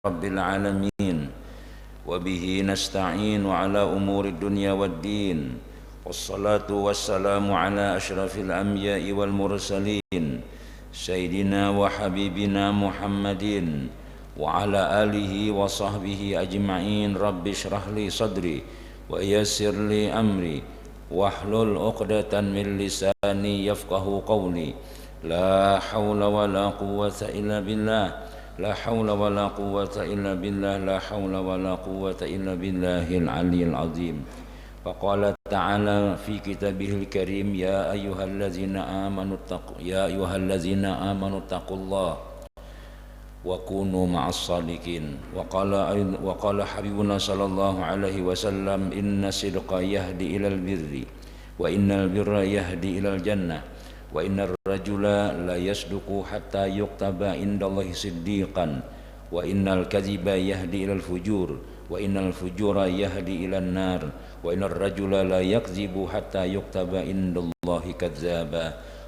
رب العالمين وبه نستعين على أمور الدنيا والدين والصلاة والسلام على أشرف الأنبياء والمرسلين سيدنا وحبيبنا محمد وعلى آله وصحبه أجمعين رب اشرح لي صدري ويسر لي أمري واحلل عقدة من لساني يفقه قولي لا حول ولا قوة إلا بالله لا حول ولا قوة إلا بالله لا حول ولا قوة إلا بالله العلي العظيم فقال تعالى في كتابه الكريم يا أيها الذين آمنوا اتقوا الله وكونوا مع الصادقين وقال حبيبنا صلى الله عليه وسلم إن الصدق يهدي إلى البر وإن البر يهدي إلى الجنة وإن الرجل لا يصدق حتى يكتب عند الله صديقا وإن الكذب يهدي إلى الفجور وإن الفجور يهدي إلى النار وإن الرجل لا يكذب حتى يكتب عند الله كذابا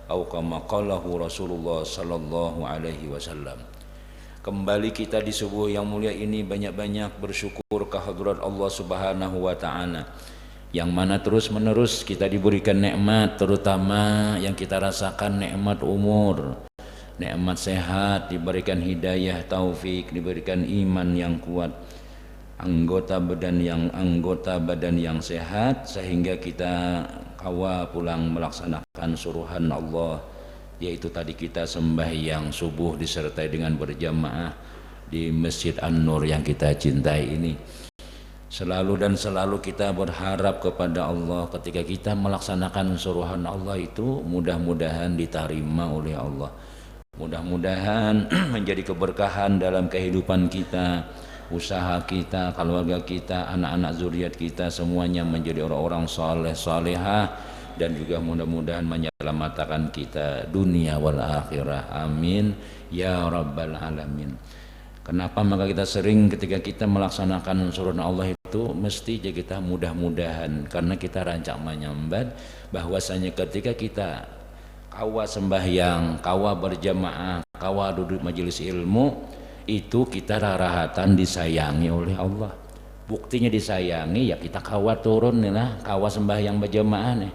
أو كما قاله رسول الله صلى الله عليه وسلم. Kembali kita di subuh yang mulia ini banyak-banyak bersyukur kehadirat Allah Subhanahu wa taala, yang mana terus-menerus kita diberikan nikmat, terutama yang kita rasakan nikmat umur, nikmat sehat, diberikan hidayah, taufik, diberikan iman yang kuat, anggota badan yang sehat, sehingga kita kawa pulang melaksanakan suruhan Allah, yaitu tadi kita sembahyang subuh disertai dengan berjamaah di Masjid An-Nur yang kita cintai ini. Selalu kita berharap kepada Allah ketika kita melaksanakan suruhan Allah itu mudah-mudahan diterima oleh Allah, mudah-mudahan menjadi keberkahan dalam kehidupan kita, usaha kita, keluarga kita, anak-anak zuriat kita, semuanya menjadi orang-orang saleh salehah, dan juga mudah-mudahan menyelamatkan kita dunia wal akhirah, amin ya rabbal alamin. Kenapa maka kita sering ketika kita melaksanakan suruhan Allah itu mesti kita mudah-mudahan, karena kita rancak menyambat bahwasanya ketika kita kawa sembahyang, kawa berjamaah, kawa duduk majelis ilmu, itu kita rahatan disayangi oleh Allah. Buktinya disayangi ya kita kawa turun nih lah, kawa sembahyang berjamaah nih.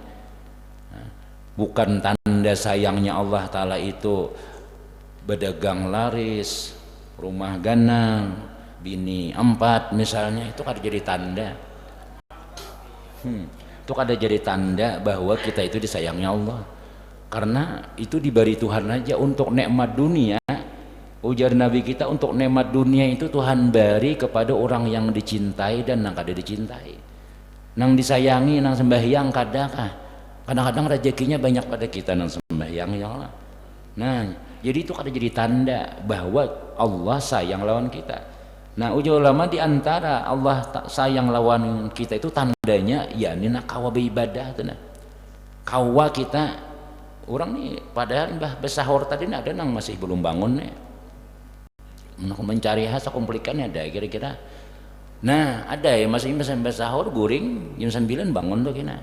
Bukan tanda sayangnya Allah Ta'ala itu berdagang laris, rumah ganang, bini 4 misalnya, itu kan jadi tanda. Itu kan jadi tanda bahwa kita itu disayangnya Allah. Karena itu diberi Tuhan aja untuk nikmat dunia. Ujar Nabi kita, untuk nikmat dunia itu Tuhan beri kepada orang yang dicintai dan yang kada dicintai. Nang disayangi, nang sembahyang kadang-kadang rezekinya banyak pada kita nang sembahyang ya Allah. Nah, jadi itu kada jadi tanda bahwa Allah sayang lawan kita. Nah, ujar ulama di antara Allah sayang lawan kita itu tandanya yakni nak kawa beribadah tuh nah. Kawa kita orang nih padahal mbah besahur tadi ada nang masih belum bangun nih. Mencari hasil komplikannya ada kira-kira. Nah, ada ya masih besahur guring jam 9 bangun tuh kina.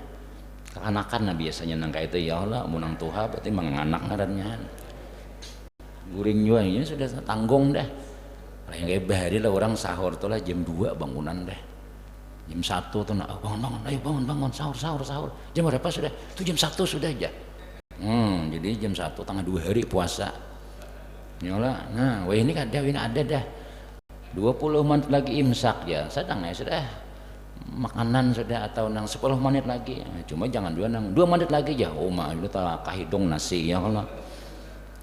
Kekanakan nah biasanya nang kayak itu ya Allah munang tuha berarti menganak ngarannya guring juga ini sudah tanggung dah. Yang kayak bahari lah orang sahur tuh lah jam 2 bangunan dah, jam 1 tuh nak bangun ayo bangun sahur jam berapa sudah tuh jam 1 sudah aja. Jadi jam 1 tengah 2 hari puasa ya Allah. Nah wah ini ada dah 20 menit lagi imsak ya sedang ya sudah makanan sudah, atau nang 10 menit lagi, cuma jangan 2 menit lagi ya mah itu tak kahidung nasi ya Allah.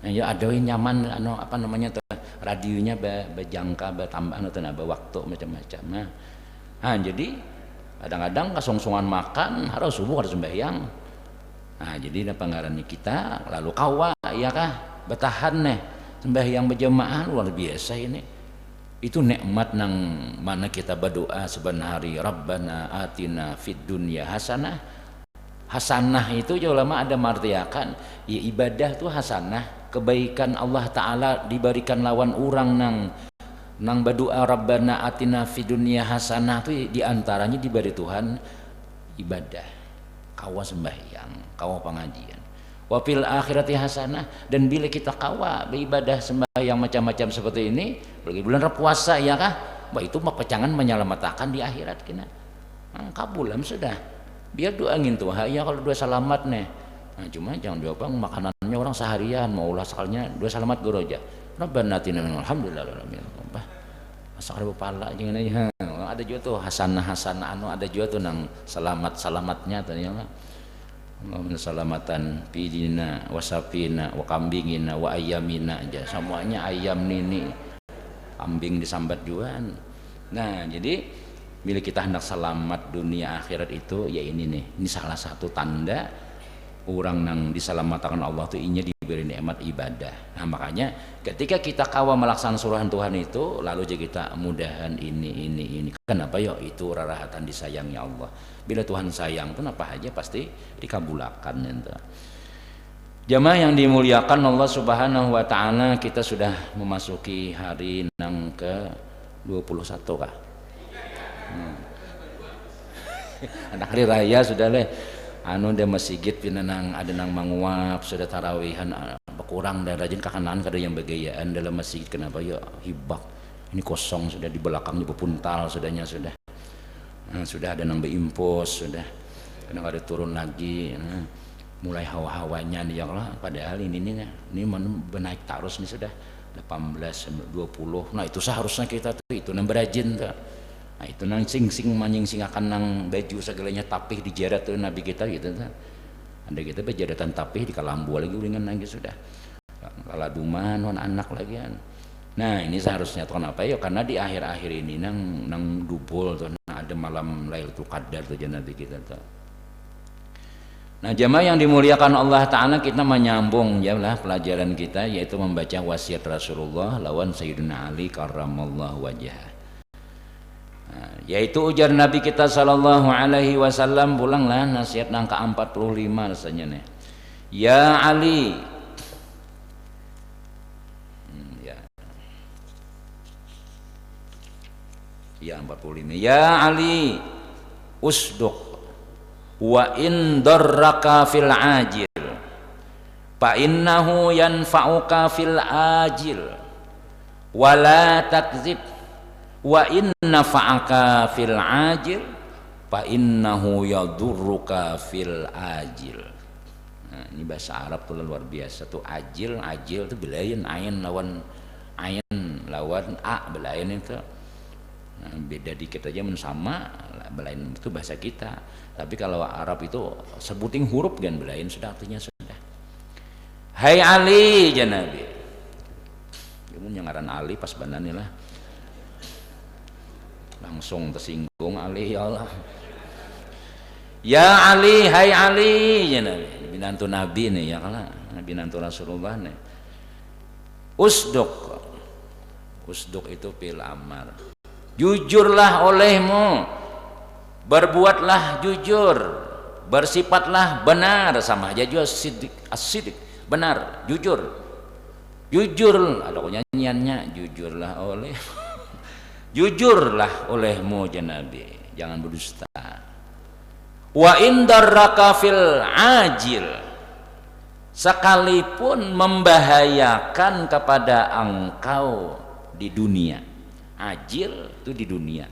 Ya ada nyaman apa namanya tuh radionya berjangka bertambah atau nambah waktu macam-macam. Nah jadi kadang-kadang kasongsungan makan harus subuh harus sembahyang. Nah jadi pengarani kita lalu kawa ya kah bertahan nih sembahyang berjamaah luar biasa ini. Itu nikmat nang mana kita berdoa sebenarnya Rabbana atina fid dunya hasanah. Hasanah itu ulama ada martiakan ya ibadah tuh hasanah, kebaikan Allah Ta'ala diberikan lawan orang nang berdoa Rabbana atina fid dunya hasanah itu diantaranya diberi Tuhan ibadah, kawa sembahyang, kawa pengajian. wa fil akhirati hasanah. Dan bila kita kawa beribadah sembahyang macam-macam seperti ini bagi bulan puasa ya kah, bah itu mah pecangan menyelamatkan di akhirat kena. Kabulam sudah. Biar doangin tuh ya kalau dua salamat nih. Nah, cuma jangan diopang makanannya orang seharian mau ulah sekalinya dua salamat guru aja. Rabbana atina minal alhamdulillah asal pala jangan aja. Ada juga tuh hasanah anu ada juga tuh nang selamatnya tuh ya. Allahumma salamatan fi dinina wa safina wa kambingina wa ayamina aja semuanya ayam nini kambing disambat juga. Nah, jadi bila kita hendak selamat dunia akhirat itu ya ini nih. Ini salah satu tanda orang nang diselamatkan Allah tuh inya diberi nikmat ibadah. Nah, makanya ketika kita kawa melaksanakan suruhan Tuhan itu lalu aja kita mudahan ini kenapa ya itu rarahatan disayangnya Allah. Bila Tuhan sayang pun apa aja pasti dikabulkan ente. Jamaah yang dimuliakan Allah Subhanahu wa taala, kita sudah memasuki hari nang ke 21 kah? Anak hari raya sudah leh anu dia masjid pinanang ada nang manguap sudah tarawihan berkurang dan rajin kakanan kada yang begayaan dalam masjid kenapa ya hibak ini kosong sudah di belakangnya berpuntal sudahnya sudah. Nah, sudah ada nang beimpos sudah kadang ada turun lagi mulai hawa-hawanya nih ya Allah padahal ini menaik terus nih sudah 18 20. Nah itu seharusnya kita tuh itu nang berajin tuh. Nah itu nang sing akan nang baju segalanya tapih dijarat tuh Nabi kita gitu tuh. Ada kita berjaratan tapih di kalambu lagi ulingan lagi sudah kaladuman anak lagi kan. Nah ini seharusnya tuh kenapa ya karena di akhir-akhir ini nang dubul tuh ada malam Lailatul Qadar tuh Nabi kita tuh. Nah jamaah yang dimuliakan Allah Ta'ala kita menyambung ya lah pelajaran kita yaitu membaca wasiat Rasulullah lawan Sayyidina Ali karramallahu wajhah. Nah, yaitu ujar Nabi kita sallallahu alaihi wasallam pulanglah nasihat nangka 45 rasanya nih. Ya Ali ya 45 ya Ali usduq wa in darraka fil ajil fa innahu yanfa'uka fil ajil wa la takzib wa in nafa'aka fil ajil fa innahu yadurruka fil ajil. Nah, ini bahasa Arab tuh luar biasa tuh ajil tuh belayan ain lawan a belayan itu. Nah, beda dikit aja sama belain itu bahasa kita tapi kalau Arab itu sebuting huruf dan belain sudah artinya sudah. Hai Ali janabi kamu nyangaran Ali pas banani lah langsung tersinggung Ali ya Allah ya Ali hai Ali janabi binantu Nabi nih ya kalah binantu Rasulullah nih usduk itu fil amar jujurlah olehmu berbuatlah jujur bersifatlah benar sama aja juga sidik benar jujur ada nyanyiannya jujurlah olehmu janabi jangan berdusta wa indarraka fil ajil sekalipun membahayakan kepada engkau di dunia. Ajil itu di dunia.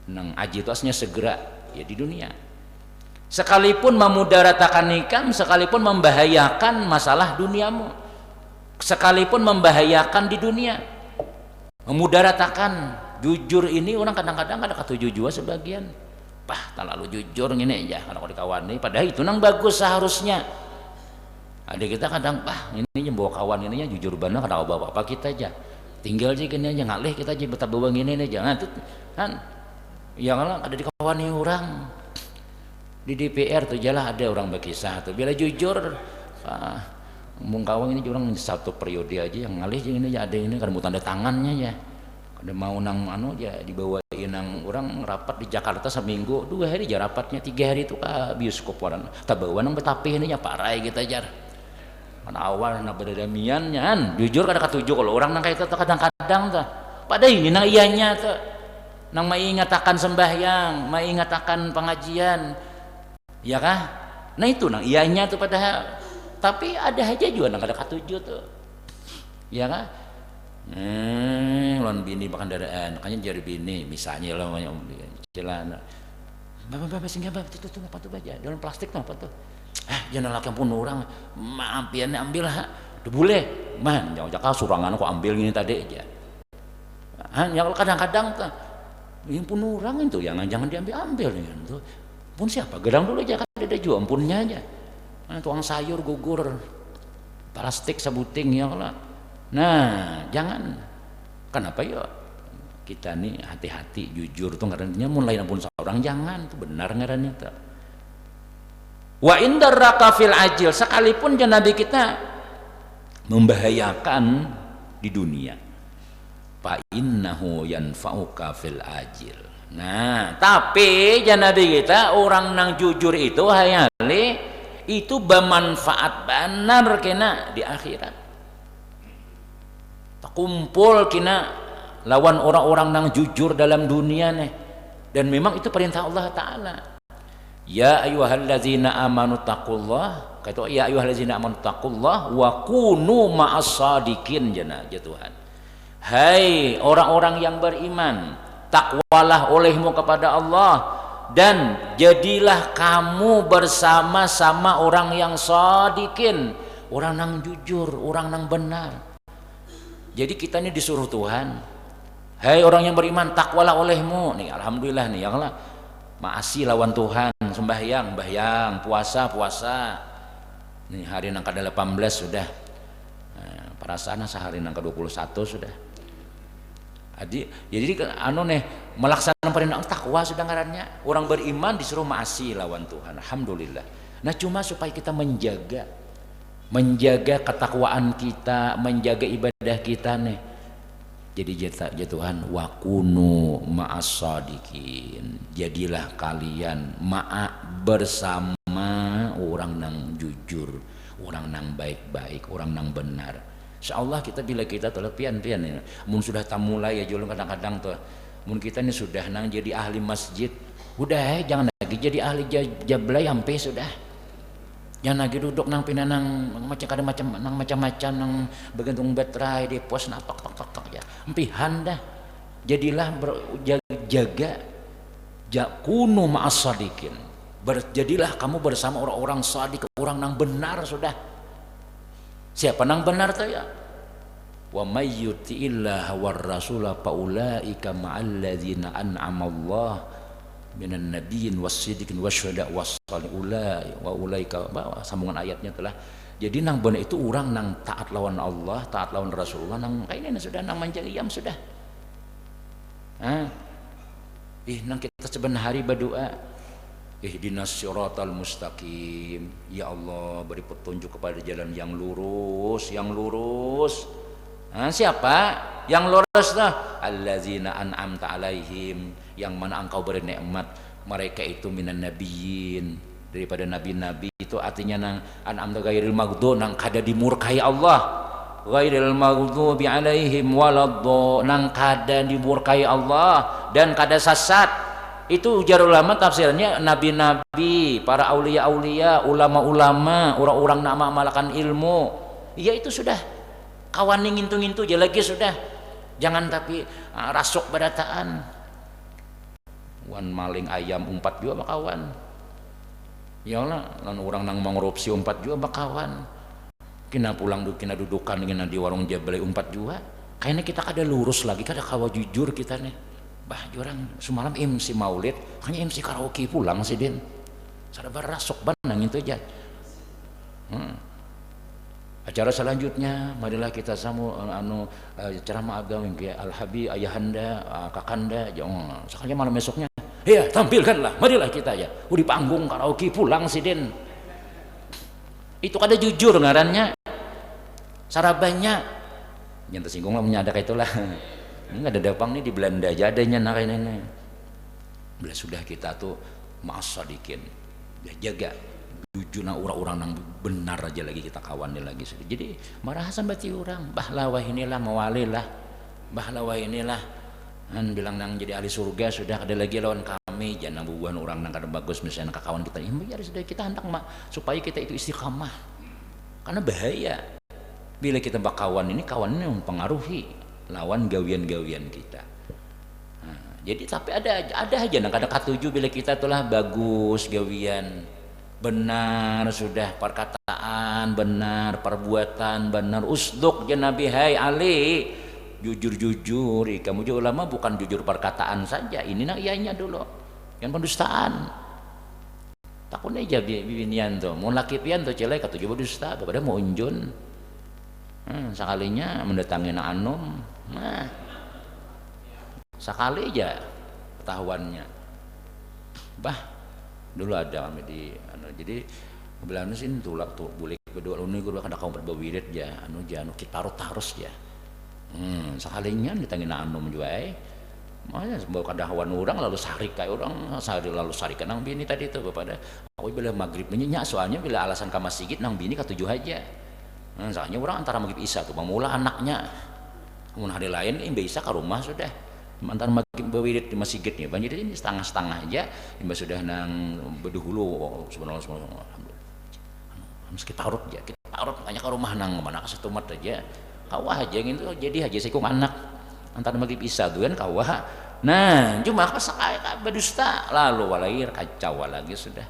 Nang ajil itu aslinya segera ya di dunia. Sekalipun memudaratakan nikam, sekalipun membahayakan masalah duniamu, sekalipun membahayakan di dunia, memudaratakan jujur ini orang kadang-kadang ada ketujuh juga sebagian. Tak lalu jujur gini aja kalau dikawan nih, padahal itu nang bagus seharusnya. Ada kita kadang ini bawa kawan ininya jujur benar kada apa-apa kita aja. Tinggal aja gini aja ngalih kita aja betah bawa gini aja jangan tuh kan yang ada di kawan yang orang di DPR tuh jalah ada orang berkisah tuh bila jujur mung kawang ini orang satu periode aja yang ngalih gini aja ada ini kan mau tanda tangannya ya ada mau nang ya dibawain nang orang rapat di Jakarta seminggu 2 hari aja rapatnya 3 hari itu ke bioskop orang tak bawa nang betapih ini ya parai kita aja awal nak berdamiannya kan jujur kada ketujuh kalau orang nang kayak itu kadang-kadang tuh pada ini nang ianya tuh nang mengingatakan sembahyang mengingatakan pengajian ya kah nah itu nang ianya tuh padahal tapi ada aja juga nang kada katuju tuh ya kan. Lawan bini bahkan daraan makanya jadi bini misalnya lah celana bapak singgah bapak itu apa tuh baca dalam plastik tuh apa tuh jangan laki pun orang maafin ambil udah boleh man jangan surangan kok ambil ini tadi aja yang kadang-kadang tuh yang pun orang itu jangan diambil itu pun siapa gedang dulu aja kan ada jual punnya aja tuang sayur gugur plastik sebuting ya lah. Nah jangan kenapa ya kita nih hati-hati jujur tuh ngarannya mun lain pun seorang jangan tuh benar ngarannya tuh. Wa indar raqafil ajil sekalipun Nabi kita membahayakan di dunia fa innahu yanfa'uka fil ajil. Nah tapi Nabi kita orang nang jujur itu hayali itu bermanfaat benar kena di akhirat. Kumpul kina lawan orang-orang nang jujur dalam dunia nih dan memang itu perintah Allah Ta'ala ya ayyuhallazina amanu taqullah kata ya ayyuhallazina amanu taqullah wa kunu ma'as shadiqin ya Tuhan hai orang-orang yang beriman takwalah olehmu kepada Allah dan jadilah kamu bersama-sama orang yang shadiqin orang nang jujur orang nang benar. Jadi kita ini disuruh Tuhan, hai orang yang beriman takwalah olehmu. Nih alhamdulillah nih ya Allah, maasi lawan Tuhan, sembahyang, puasa. Nih hari nang kada 18 sudah. Nah, perasaan sehari nang ke 21 sudah. Jadi anu nih melaksanakan perintah takwa sudah ngarannya. Orang beriman disuruh maasi lawan Tuhan. Alhamdulillah. Nah cuma supaya kita menjaga ketakwaan kita, menjaga ibadah kita nih. Jadi Tuhan wakunu ma'as shadiqin. Jadilah kalian bersama orang nang jujur, orang nang baik-baik, orang nang benar. Insyaallah kita bila kita telah pian ya. Mun sudah tamulai ya julung kadang-kadang tuh. Mun kita ini sudah nang jadi ahli masjid, udah jangan lagi jadi ahli jablay sampai sudah. Jangan lagi duduk nang pina nang macam-macam nang bergantung baterai di pos nak tok ya. Empihan dah. Jadilah jaga kunu ma'as shadiqin. Jadilah kamu bersama orang-orang shadiq, orang nang benar sudah. Siapa nang benar tuh ya? Wa may yuti'illah war rasula faulaika ma'al ladzina an'ama Allah minan nabiyyin wasiddiqin wasyuhada wassalihin wa ulaika sambungan ayatnya telah. Jadi nang bener itu orang nang taat lawan Allah, taat lawan Rasulullah nang kayaknya sudah nang manjaliam sudah. Nang kita sebenarnya hari berdoa ihdinas siratal mustaqim, ya Allah beri petunjuk kepada jalan yang lurus. Siapa yang lurus lah? Allazina an'amta alaihim, yang mana engkau beri nikmat mereka itu minan nabiyyin, daripada nabi-nabi. Itu artinya nang an'amta ghairil maghdubi, nang kada dimurkai Allah, ghairil maghdubi alaihim waladhdallin, nang kada dimurkai Allah dan kada sesat. Itu ujar ulama tafsirannya nabi-nabi, para aulia-aulia, ulama-ulama, orang-orang nak mengamalkan ilmu. Ya itu sudah kawan ngintu-ngintu aja lagi sudah. Jangan tapi rasuk badataan. Wan maling ayam 4 juga bakawan. Ya Allah, lan orang nang mengrupsi 4 juga bakawan. Kina pulang kina dudukan kina di warung jablay 4 juga. Kayaknya kita kada lurus lagi, kada kawa jujur kita nih. Bah, orang semalam MC maulid, hanya MC karaoke pulang sih din. Sada barasok banang itu aja. Acara selanjutnya, marilah kita ceramah agama kayak Al-Habib, Ayahanda, Kakanda, sekali malam besoknya. Ya, tampilkanlah, marilah kita ya. Di panggung karaoke pulang sih din. Itu kada jujur ngarannya. Sarabannya, yang tersinggung lah menyadar itulah. Ini ada dapang nih di Belanda aja adanya nak ini. Bila sudah kita tuh ma'as shadiqin, jaga jujur na orang-orang yang benar aja lagi kita kawan lagi. Jadi marahasan bati orang, bahlawa inilah mawalilah, bahlawa inilah kan bilang nang jadi ahli surga sudah ada lagi lawan kami, jangan bubuhan orang nang kada bagus misalnya kakawan kita. Ya sudah kita hendak supaya kita itu istiqamah. karena bahaya bila kita kawan ini mempengaruhi lawan gawian-gawian kita. Jadi tapi ada aja kadang katuju bila kita telah bagus gawian, benar sudah perkataan benar, perbuatan benar, usduk Nabi hai Ali, jujur kamu juga ulama bukan jujur perkataan saja, ini ianya dulu yang pendustaan. Takutnya aja binian tuh mau laki pian tuh celek katuju berdusta kepada mau unjun, sekalinya mendatangi anum, sekali aja ketahuannya. Dulu ada kami di jadi bilang sini tuh boleh kedua ini guru kada kaum berbawirit ya kita tarus ya. Sekalinya ditangin anum juga makanya bawa kadahawan orang lalu sarik kayak orang lalu sarik nang bini tadi itu kepada aku bila maghrib nyenyak soalnya bila alasan ke masjid nang bini ketujuh aja. Soalnya orang antara maghrib isya tuh mula anaknya kemudian hari lain bisa ke rumah sudah antara maghrib bawirit di masjid nih banjir ini setengah aja imbas sudah nang bedahulu sebenarnya alhamdulillah meski tarut makanya ke rumah nang mana ke setumat aja kawah aja gitu jadi aja sikung anak antara maghrib isya tuh kan kawah. Nah cuma sekali berdusta lalu walahir kacau lagi sudah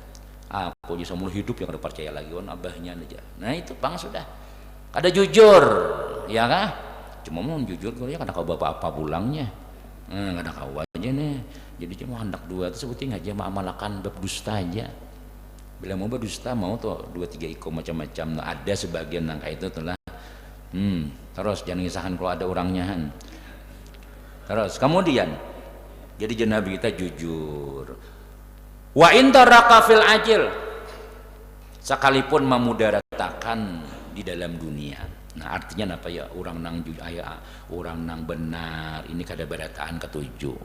aku bisa mulai hidup yang ada percaya lagi abahnya aja. Nah itu bang sudah kada jujur ya kah cuma mau jujur kalau ya kada kau bapak apa pulangnya kada kau aja nih jadi cuma hendak dua itu sebutin aja malakan berdusta aja bila mau berdusta mau tuh 2-3 iko macam-macam. Nah, ada sebagian nang kayak itu telah terus jangan ngisahkan kalau ada orangnya terus kemudian jadi Nabi kita jujur wa in taraka fil ajil sekalipun memudaratakan di dalam dunia. Nah artinya apa ya orang nang orang nang benar ini kada berataan ketujuh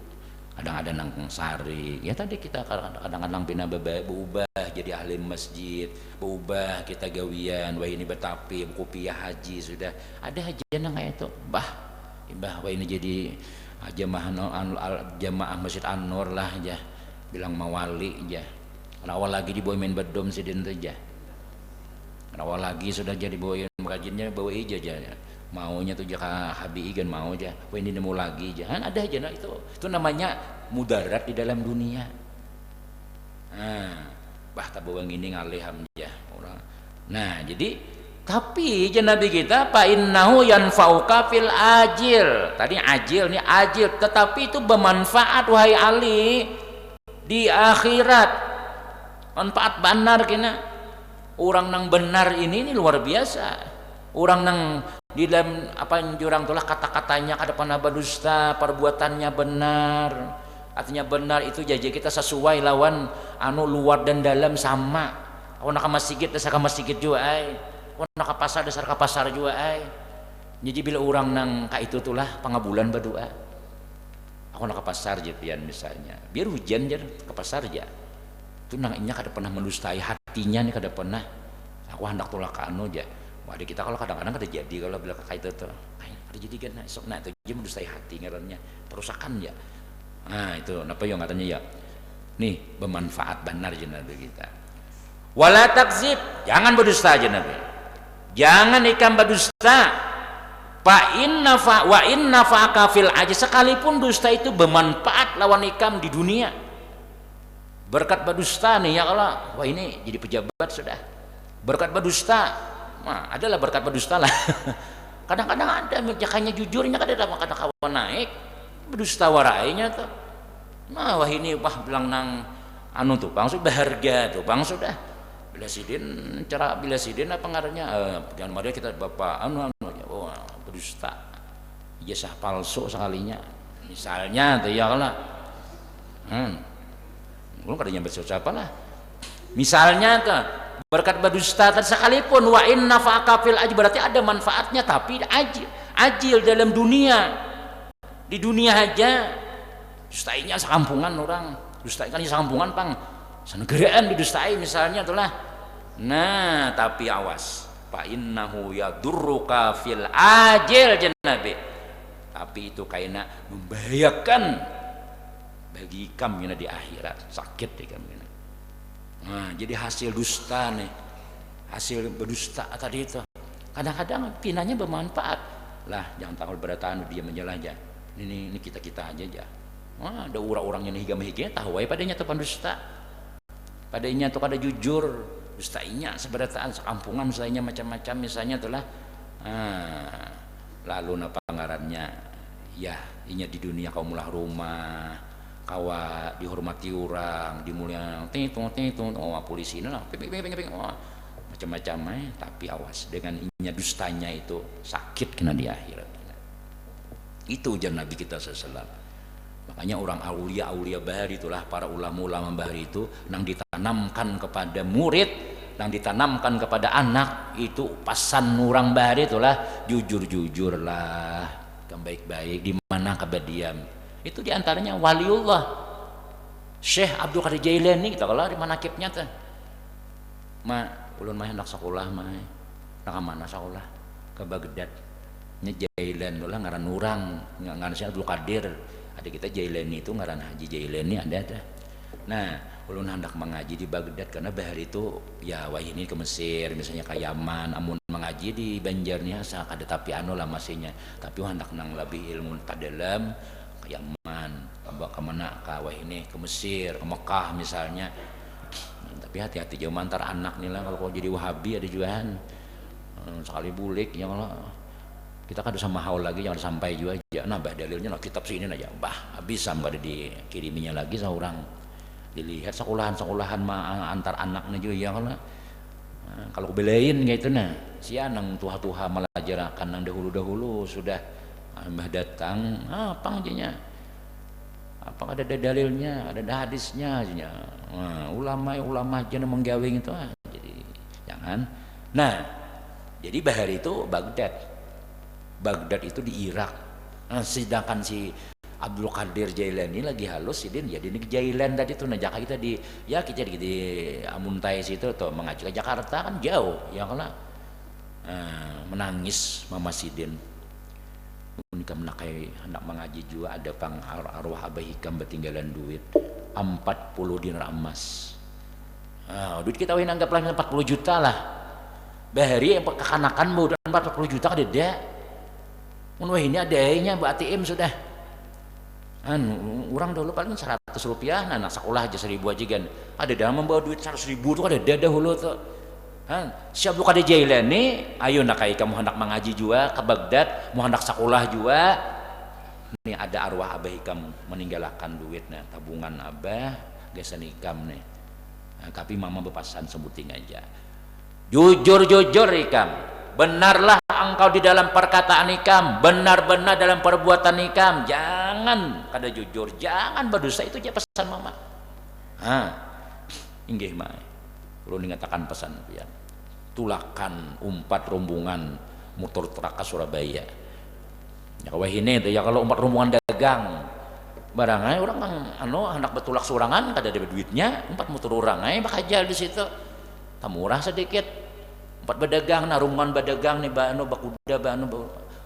kadang-kadang nang sari ya tadi kita kadang-kadang bina berubah jadi ahli masjid berubah kita gawian wah ini betapi kopiah haji sudah ada aja nang kayak itu wah ini jadi jamaah Masjid An-Nur lah aja bilang mawali aja awal lagi dibawa main bedom sidin aja awal lagi sudah jadi bawa mengkajiannya bawa aja maunya tuh jaka habi kan mau aja wah ini nemu lagi aja ada aja nah itu namanya mudarat di dalam dunia. Tak bawa gini ngaliham aja orang. Nah jadi tapi Nabi kita fa innahu yanfa'uka fil ajil. Tadi ajil nih ajil tetapi itu bermanfaat wahai Ali di akhirat. Manfaat benar kena. Orang nang benar ini luar biasa. Orang nang di dalam apa yang jurang itulah kata-katanya kada pernah berdusta, perbuatannya benar. Artinya benar itu jaja kita sesuai lawan luar dan dalam sama. Aku nak masjid dasar masjid juga nak ke pasar dasar ke pasar juga jadi bila orang nang itu tulah pangabulan berdoa aku nak ke pasar pian misalnya biar hujan aja ke pasar aja itu nangnya kada pernah mendustai hatinya nih kada pernah aku hendak tulah ke aja waduh kita kalau kadang-kadang kada jadi kalau bila ke itu tuh kada jadi kan esok itu aja mendustai hati ngarannya perusakan ya. Nah itu apa yang katanya ya nih bermanfaat benar Nabi kita wala takzib jangan berdusta Nabi. Jangan ikam berdusta. Wa inna fa'aka fil ajil sekalipun dusta itu bermanfaat lawan ikam di dunia. Berkat berdusta nih ya Allah. Wah ini jadi pejabat sudah. Berkat berdusta. Nah, adalah berkat berdusta lah. Kadang-kadang ada jakanya jujurnya kadang kawan naik berdusta warainya tuh. Nah wah ini bilang nang tuh bang sudah harga tuh bang sudah. Bila sidin apa ngarannya jangan mari kita bapak berdusta ijazah palsu sekalinya misalnya tuh ya lah belum kadang nyampe siapa lah misalnya tuh berkat berdusta sekalipun wa inna fa'aka fil ajil berarti ada manfaatnya tapi ajil dalam dunia di dunia aja dustainya sekampungan orang dustai kan sekampungan pang senegaraan didustai misalnya itulah. Nah tapi awas fa innahu yadurruka fil ajil Nabi tapi itu kayaknya membahayakan bagi kami di akhirat sakit di kami. Nah jadi hasil dusta nih hasil berdusta tadi itu. Kadang-kadang pinanya bermanfaat lah, jangan takut berataan dia menjelajah. Ini kita aja aja. Wah, ada orang-orang yang higa-higa tahu aja padanya tuh pendusta. Padanya tuh kada jujur, dustainya seberataan sekampungan misalnya macam-macam misalnya itulah. Lalu napa ngarannya? Ya, inya di dunia kau mulah rumah, kawa dihormati orang, dimulia ting polisi lah, macam-macam tapi awas dengan inya dustanya itu sakit kena di akhirat. Itu ujar Nabi kita sallallahu. Makanya orang aulia bahari itulah para ulama bahari itu nang ditanamkan kepada murid, nang ditanamkan kepada anak itu pasan orang bahari itulah jujur-jujurlah, baik-baik di mana kebadiam. Itu diantaranya waliullah Syekh Abdul Qadir Jailani kita kalau di manakibnya tuh. Ulun mah hendak sekolah mah. Nak mana sekolah? Ke Baghdad. Nya Jailan ulah ngaran urang, ngaran Syekh Abdul Qadir. Ada kita Jailani itu ngaran Haji Jailani ada. Nah, ulun hendak mengaji di Baghdad karena bahari itu ya wah ini ke Mesir misalnya ke Yaman, amun mengaji di Banjarnya asa kada tapi anu lah masihnya. Tapi hendak nang lebih ilmu tadalam ke Yaman, ke mana ke wah ini ke Mesir, ke Mekah misalnya. Tapi hati-hati jauh antar anak nih lah kalau kau jadi Wahabi ada juga sekali bulik ya kalau kita kan sama haul lagi jangan sampai juga aja nah bah dalilnya lah kitab sini aja bah habis sampai dikiriminya lagi seorang dilihat sekolahan antar anaknya juga ya kalau belain gitu nah si anang tuha-tuha melajarakan nang dahulu sudah mbah datang apa aja apa ada dalilnya ada hadisnya aja ulama aja menggawing itu jadi jangan. Nah jadi bahari itu Baghdad itu di Irak. Sedangkan si Abdul Qadir Jailani lagi halus sidin jadi di Jailan tadi tuh najak kita di Amuntai situ tuh mengaji ke Jakarta kan jauh ya kalau menangis Mama Sidin unika menakai hendak mengaji juga ada pang arwah Abah Hikam ketinggalan duit 40 dinar emas. Duit kita win anggaplah 40 juta lah. Bahari yang kekanakan mau 40 juta ada. Wah ini adanya Mbak ATM sudah. Orang dulu paling 100 rupiah, anak sekolah aja 1000 aja kan. Ada dalam membawa duit 100.000 tuh ada dahulu tuh. Si Abdul Qadir Jailani, ayo nak kamu hendak mengaji juga ke Baghdad, mau hendak sekolah juga. Ini ada arwah Abah Hikam meninggalkan duit nah tabungan Abah gesan Hikam nih. Tapi mama bepasan sebuting aja. Jujur Hikam. Benarlah engkau di dalam perkataan Hikam, benar-benar dalam perbuatan Hikam. Jangan kada jujur, jangan berdosa, itu aja pesan mama. Inggih mah. Perlu dikatakan pesan ya. Tulakan umpat rombongan motor truk ke Surabaya. Ya wah ini itu ya kalau umpat rombongan dagang. Barangnya orang hendak betulak sorangan kada ada duitnya, umpat motor orang bakajal di situ. Murah sedikit. Empat berdagang, narungan berdagang nih, bakuda,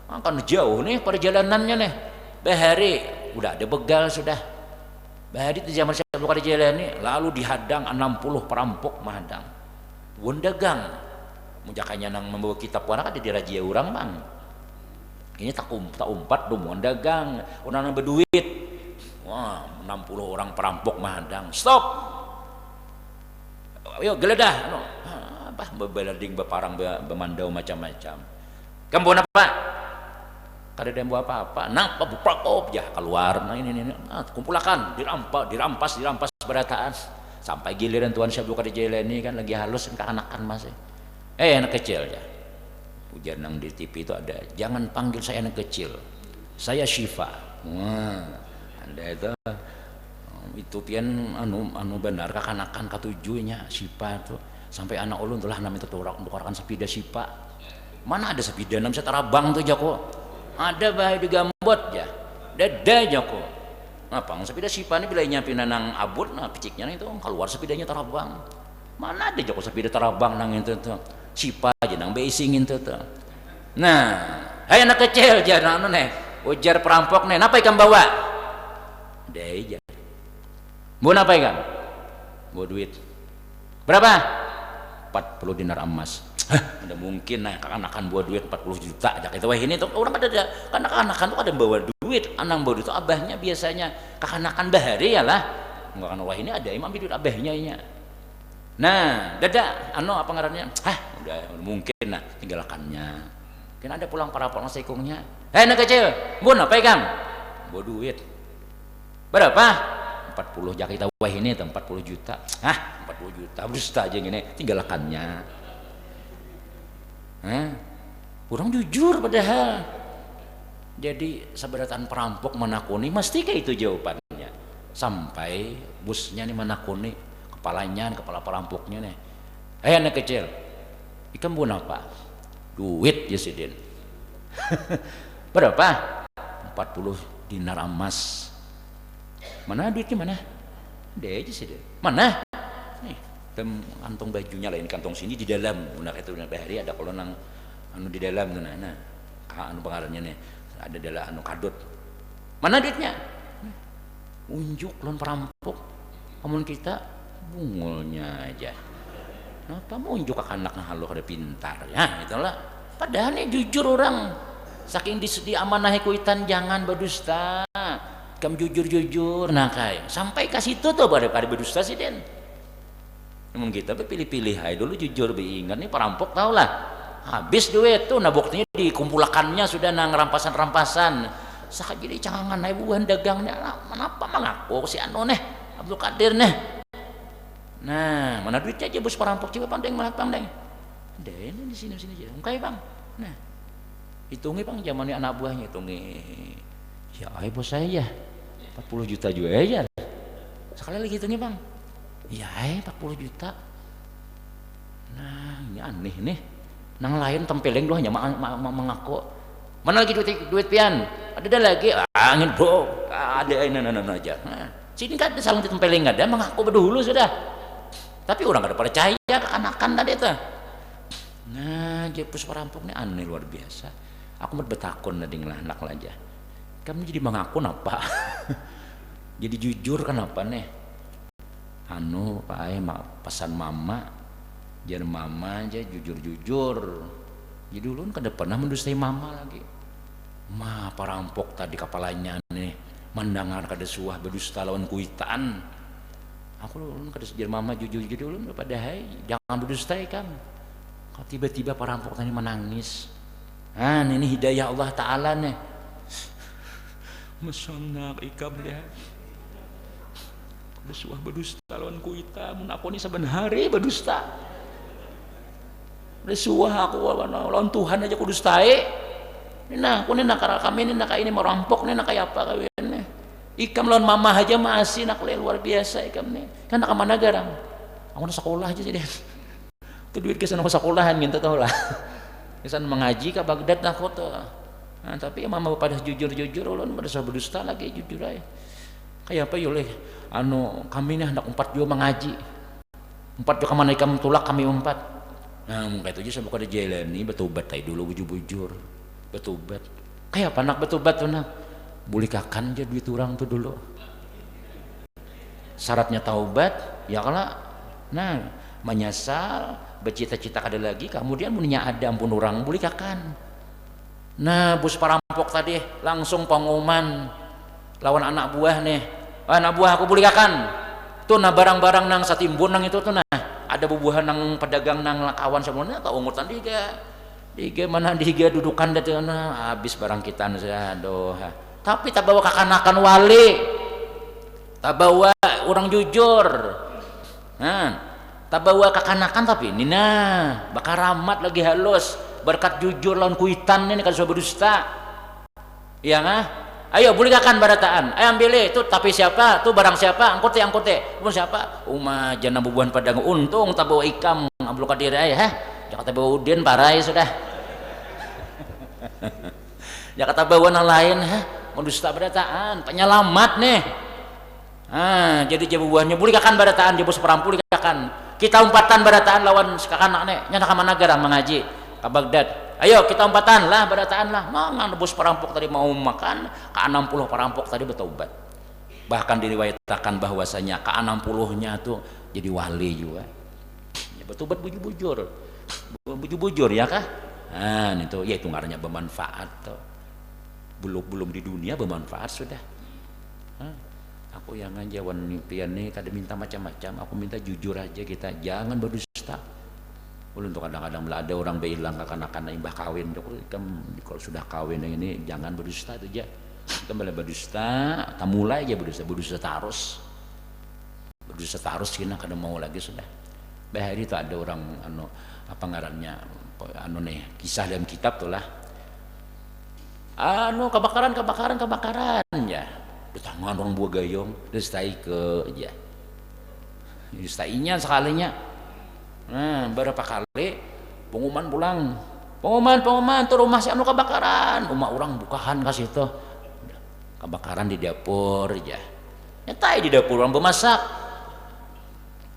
kan jauh nih perjalanannya nih. Bahari udah ada begal sudah. Bahari itu zaman saya buka di jalan nih, lalu dihadang 60 perampok menghadang. Dagang, mujakanya nang membawa kitab warna ada di raja orang bang. Ini tak umpat rombongan dagang, orang berduit. Wah, 60 orang perampok menghadang. Stop. Ayo geledah. Bebelading beparang bemandau macam-macam. Kamu apa? Kada ada yang buat apa-apa. Nah, Prokop ya keluar. Nah ini. Kumpulakan, dirampas berataan. Sampai giliran Tuan Syekh Abdul Qadir Jailani kan lagi halus kan anakan masih. Anak kecil ya. Ujar nang di TV itu ada. Jangan panggil saya anak kecil. Saya Syifa. Anda itu pian benar kakanakan ketujuhnya Syifa tuh. Sampai anak ulun telah nama itu orang untuk sepeda Sipa. Mana ada sepeda nam setarabang tuh jako. Ada bahaya di Gambot ya. Dada jako. Apa sepeda Sipa ini bila nyapin nang abut nah piciknya itu keluar sepedanya tarabang. Mana ada jako sepeda tarabang nang itu tuh. Sipa aja nang basing itu tuh. Nah, hai anak kecil jangan nih. Ujar perampok nih, apa ikan bawa? Deh aja. Mau apa ikan? Mau duit. Berapa? 40 dinar emas. Hah, ada mungkin nah kekanakan bawa duit 40 juta aja kita wah ini tuh orang ada karena kekanakan tuh ada bawa duit anak bawa duit itu abahnya biasanya kekanakan bahari ya lah enggak kan wah ini ada imam duit abahnya nya. Nah dada apa ngarannya udah mungkin nah tinggalkannya kan ada pulang para pokok sekongnya anak kecil bun apa ikam bawa duit berapa 40 jak kita wah ini 40 juta 40 juta berusta aja gini tinggalkannya. Kurang jujur padahal jadi seberatan perampok menakuni mesti kayak itu jawabannya sampai busnya nih menakuni kepala perampoknya nih anak kecil ikan bun apa duit ya sidin berapa 40 dinar emas mana duitnya mana deh aja sidin mana nih kantong bajunya lain kantong sini di dalam itu bahari ada kalau nang di dalam tuh nah pengaruhnya nih ada dalam kadut mana duitnya unjuk lawan perampok namun kita bungulnya aja kenapa mau unjuk ke anak halu ada pintar ya itulah padahal nih jujur orang saking diamanahi kuitan jangan berdusta kamu jujur nah kayak sampai ke situ tuh pada berdusta sih den. Namun kita pilih-pilih aja dulu jujur ingat nih perampok tau lah habis duit tuh nah buktinya dikumpulakannya sudah nang rampasan sakit jadi cangangan aja bukan dagangnya kenapa mengaku si nih Abdul Qadir nih nah mana duitnya aja bos perampok coba pandeng deh ini di sini aja kayak bang nah hitungi bang zamannya anak buahnya hitungi ya bos saya 40 juta juga aja sekali lagi hitungnya bang ya 40 juta nah ini aneh nih nang lain tempeleng doang hanya mengaku mana lagi duit pian ada lagi angin bro ada ini aja nah, sini kan ada saling tempeleng ada mengaku berdulu sudah tapi orang gak ada percaya kekanakan tadi itu nah jepus perampok ini aneh luar biasa aku mau bertakun tadi ngelanak aja kamu jadi mengaku apa jadi jujur kenapa nih pesan mama jangan mama aja jujur jadi dulu kan pernah mendustai mama lagi perampok tadi kepalanya nih mendengar kada suah berdusta lawan kuitan aku dulu kada sejar mama jujur dulu pada jangan berdustai kan kalau tiba-tiba perampok tadi menangis ini hidayah Allah Ta'ala nih masanak ikam lihat bersuah berdusta lawan kuita mun aku ini saben hari berdusta bersuah aku lawan Tuhan aja ku dustai nah aku ini nak kami ini nak ini mau rampok nih nak kayak apa kawin ikam lawan mama aja masih nak luar biasa ikam nih kan nak mana garang aku nak sekolah aja sih deh itu duit kesan aku sekolahan gitu tau lah kesan mengaji ke Baghdad aku tuh nah, tapi mama pada jujur ulun bersuah berdusta lagi jujur aja kayak apa yoleh kami nih hendak 4 juga mengaji 4 juga kemana ikam tulak kami 4 nah mungkin itu aja saya buka di jalan ini betubat tadi dulu bujur betubat kayak apa nak betubat tuh nak boleh kakan aja duit orang tuh dulu syaratnya taubat ya kalau nah menyesal bercita-cita kada lagi kemudian punya ada ampun orang boleh kakan nah bos perampok tadi langsung pengumuman lawan anak buah nih anak buah aku bulikakan tuh nah barang-barang nang satimbun nang itu tuh nah ada bubuhan nang pedagang nang kawan semuanya tak ungutan diga mana diga dudukan deh nah habis barang kita saya aduh tapi tak bawa kekanakan wali tak bawa orang jujur tak bawa kekanakan tapi ini nah bakar ramat lagi halus berkat jujur lawan kuitan ini kan sudah berdusta iya nah ayo bulikakan barataan ayo ambil itu tapi siapa tuh barang siapa angkut pun siapa jana bubuhan padang untung tak bawa ikam Abdul Qadir aja Jakarta bawa udin parai sudah Jakarta bawa yang lain mendusta barataan penyelamat nih jadi bubuhannya bulikakan barataan dia bos perampul bulikakan kita umpatan barataan lawan kakak nih nyana kamana garang mengaji ke Baghdad ayo kita umpatan lah barataan lah mangan bos perampok tadi mau makan ke 60 perampok tadi bertobat bahkan diriwayatkan bahwasanya ke 60 nya tuh jadi wali juga Betul-betul bujur-bujur. Bujur-bujur ya kah? Nah, itu ya itu ngarannya bermanfaat tuh. Belum di dunia bermanfaat sudah. Hah? Aku yang ngajawan impian nih kada minta macam-macam, aku minta jujur aja, kita jangan berdusta. Ulun tuh kadang-kadang ada orang bilang akan imbah kawin tuh kan, kalau sudah kawin ini jangan berdusta aja. Kita boleh berdusta, kita mulai aja berdusta terus. Berdusta terus kena kada mau lagi sudah. Bahari itu ada orang apa ngarannya nih kisah dalam kitab tuh lah. Kebakaran ya. Di tangan orang buah gayung, distai ke aja. Distainya sekalinya. Nah, berapa kali pengumuman pulang. Pengumuman tuh rumah si kebakaran. Rumah orang bukahan kasih tuh. Kebakaran di dapur aja. Nyetai di dapur orang bermasak.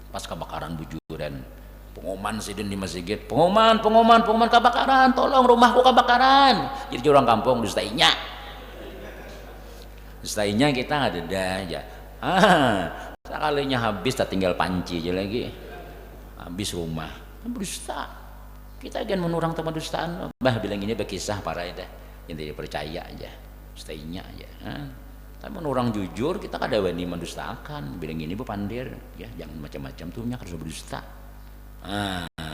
Pas kebakaran bujuran. Pengumuman sidin di masjid. Pengumuman kebakaran, tolong rumahku kebakaran. Jadi orang kampung distainya. Distainya kita ada aja. Sekalinya habis tak tinggal panci aja lagi. Habis rumah. Berdusta. Kita akan menurang teman dustaan. Bah bilang ini berkisah para itu yang tidak percaya aja. Dustainya aja. Tapi menurang jujur kita kada wani mendustakan. Bilang ini berpandir ya, jangan macam-macam tuh nya harus berdusta.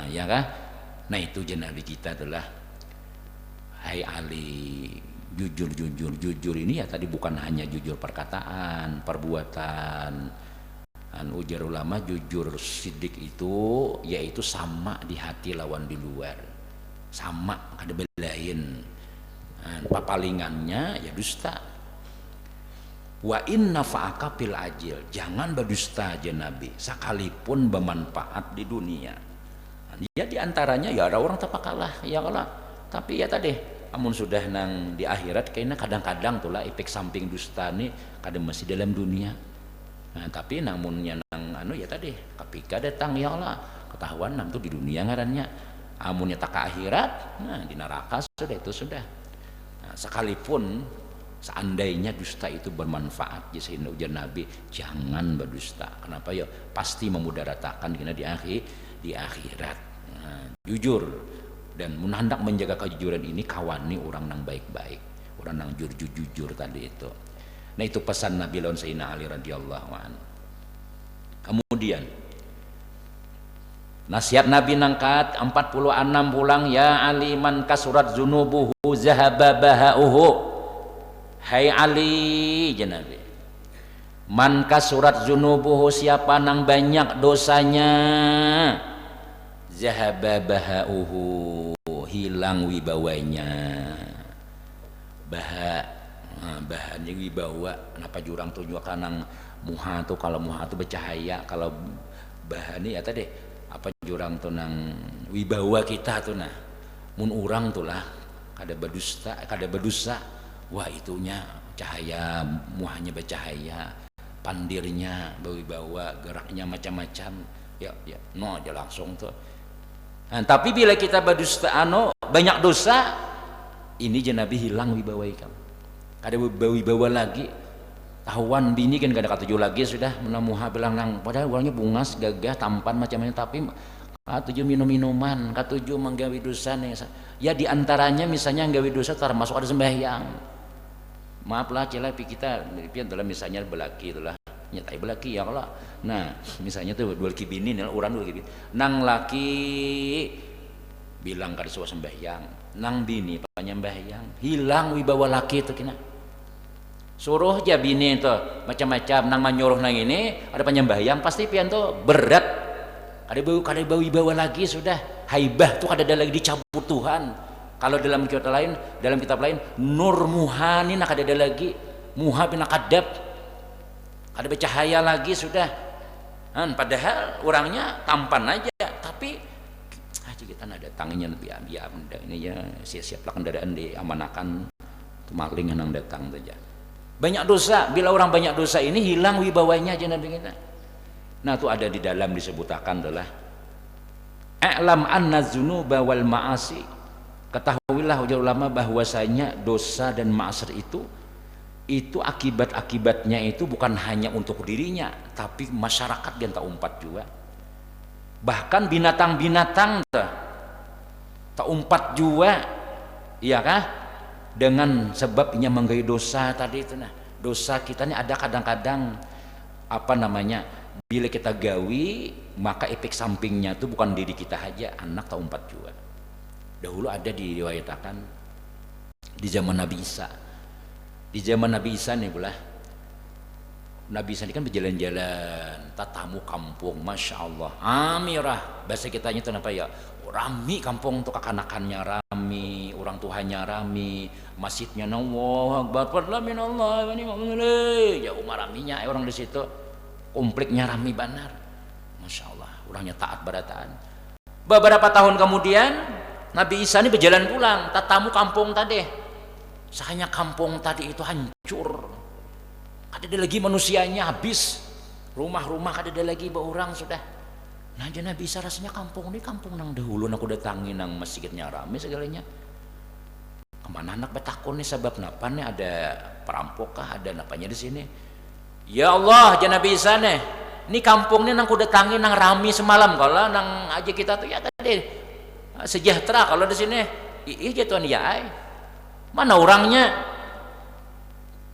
Ya kah? Nah itu Nabi kita adalah hai Ali, jujur ini ya tadi bukan hanya jujur perkataan, perbuatan. Ujar ulama jujur sidik itu yaitu sama di hati lawan di luar. Sama kada belain. Papalingannya ya dusta. Wa inna fa'aka fil ajil, jangan berdusta aja Nabi sekalipun bermanfaat di dunia. Ya diantaranya ya ada orang tapakalah ya kalah, tapi ya tadi amun sudah nang di akhirat kayaknya kadang-kadang tulah efek samping dusta nih kadang masih dalam dunia. Nah, tapi namunnya nang ya tadi ketika datang ya Allah ketahuan nam tuh di dunia ngarannya, amunnya tak ke akhirat nah di neraka sudah itu sudah. Nah, sekalipun seandainya dusta itu bermanfaat, jadi ujar Nabi jangan berdusta. Kenapa ya? Pasti memudaratakan di akhirat. Nah, jujur dan hendak menjaga kejujuran ini kawani orang nang baik-baik, orang nang jujur tadi itu. Nah itu pesan Nabi lawan Sayyidina Ali radhiyallahu anhu. Kemudian nasihat Nabi nangkat 46 pulang, ya Ali man kasurat zunubuhu zahaba bahauhu. Hai Ali Nabi, man kasurat zunubuhu, siapa nang banyak dosanya, zahaba bahauhu, hilang wibawanya. Bahannya wibawa, kenapa jurang tunjuk kanang muha tuh, kalau muha tuh bercahaya, kalau bahannya ya tadi apa jurang tuh nang wibawa kita tuh nah, mun urang tuh lah kada berdusta. Wah itunya cahaya, muahnya bercahaya, pandirnya berwibawa, geraknya macam-macam. Ya, no aja langsung tuh. Nah, tapi bila kita berdusta banyak dosa, ini Nabi hilang wibawa kamu. Kada wibawa lagi. Tahuan bini kan kada katuju lagi sudah menamuha bilang nang padahal orangnya bungas, gagah, tampan macam-macam tapi katuju minum-minuman, katuju menggawi dosa nih. Ya diantaranya misalnya nggawi dosa termasuk ada sembahyang. Maaf lah celapi kita pian dalam misalnya belaki itulah nyatai belaki ya kalau nah misalnya tuh dua kibini nih orang dua kibini nang laki bilang kada suah sembahyang, nang bini panyambahyang, hilang wibawa laki itu kena suruh aja bini itu macam-macam nang menyuruh nang ini ada panyambahyang pasti pian tuh berat, kada bau wibawa lagi sudah haibah tuh kada ada lagi dicabut Tuhan. Kalau dalam kitab lain nur muhani nak ada lagi, muha bin kadab ada bercahaya lagi sudah. Padahal orangnya tampan aja, tapi kita ada tangannya lebih ini ya siap-siap lah kendaraan diamanakan maling yang datang saja. Banyak dosa, bila orang banyak dosa ini hilang wibawanya aja Nabi kita. Nah itu ada di dalam disebutkan adalah a'lam anna dzunuba wal ma'asi. Ketahuilah ujar ulama bahwasanya dosa dan maksiat itu akibatnya itu bukan hanya untuk dirinya tapi masyarakat yang tak umpat juga. Bahkan binatang-binatang tak umpat jua, iya kah? Dengan sebabnya menggai dosa tadi itu. Nah, dosa kita ini ada kadang-kadang apa namanya, bila kita gawi maka efek sampingnya itu bukan diri kita aja, anak tak umpat jua. Dahulu ada diriwayatkan di zaman Nabi Isa. Di zaman Nabi Isa nih pula, Nabi Isa ini kan berjalan-jalan, tatamu kampung, masya Allah, amirah, bahasa kitanya itu apa ya, rami kampung tuh, kekanakannya rami, orang tuanya rami, masjidnya Allah Akbar, fadlan min Allah, ya umar raminya orang di situ, kompleknya rami banar, masya Allah, orangnya taat barataan. Beberapa tahun kemudian Nabi Isa ini berjalan pulang, tatamu kampung tadi, sayangnya kampung tadi itu hancur. Ada lagi manusianya habis, rumah-rumah ada lagi orang sudah. Nah jadi Nabi Isa rasanya kampung ini kampung nang dahulu aku datangi nang masjidnya rame segalanya. Kemana anak betakun nih sebab napa nih, ada perampok kah, ada napanya di sini? Ya Allah, jadi Nabi Isa nih, ini kampung nih nang aku datangi nang rame semalam, kalau nang aja kita tuh ya tadi sejahtera, kalau di sini ih jatuhan ya ay. Mana orangnya?